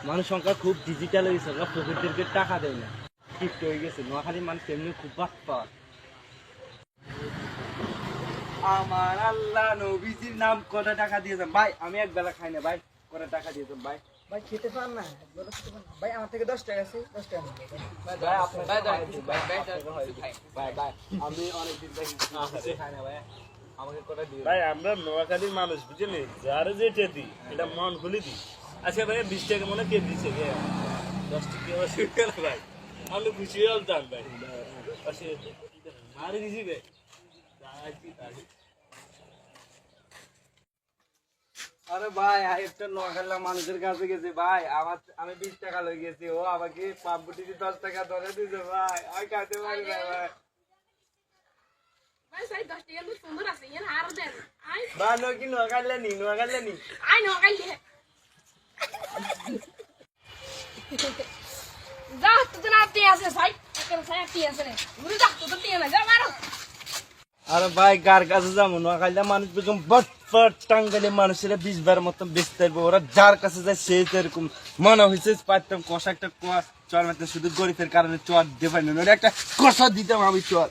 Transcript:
মানুষ সংখ্যা খুব ডিজিটাল হয়ে গেছে, প্রকৃতিকে টাকা দেয় না, শিফট হয়ে গেছে। নোয়াখালী মানুষ এমনি খুব বাপ্পা। আমার আল্লাহ নবীজির নাম কত টাকা দিয়েছেন ভাই? আমি এক বেলা খাই না ভাই, কত টাকা দিয়েছেন ভাই? ভাই খেতে পার না, ভাই আমার থেকে 10 টাকা আছে, 10 টাকা নেন। ভাই আপনার ভাই আমি অনেকদিন থেকে খাই না ভাই, আমাকে কটা দিয়ে ভাই আমরা নোয়াখালীর মানুষ বুঝলি, যার যেটা দিই এটা মন খুলে দিই। আচ্ছা ভাই 20 টাকা মনে কে দিচ্ছে, 10 টাকা অসুবিধা না ভাই, আমি খুশি হলাম ভাই। মারি দিছি ভাই। আরে ভাই একটা নোয়াখালী মানুষের কাছে গেছি ভাই, আমি 20 টাকা লই গেছি, ও আমাকে পাম্পুটি 10 টাকা ধরে দিয়েছে ভাই, আমি খাইতে পারি না ভাই। ভাই সাই 10 টাকা তো সুন্দর আছে, এর আর দেন আই ভাই কি নোয়াখালী নি আই নো গাইলে যা তো না তে আছে সাই একটা সাই তে আছে রে মুই যা তো তে না যা মারো। আরে ভাই কার কাছে যাবো? নোয়াখালী মানুষ বেগম বটফট টাঙ্গালি মানুষেরা 20 বার মতন বেচতে পারবো, ওরা যার কাছে যায় সেই তো এরকম মনে হয়েছে পারতাম কষা একটা চর মারতে, শুধু গরিবের কারণে চর দিয়ে পারি না, একটা কষা দিতাম আমি চর।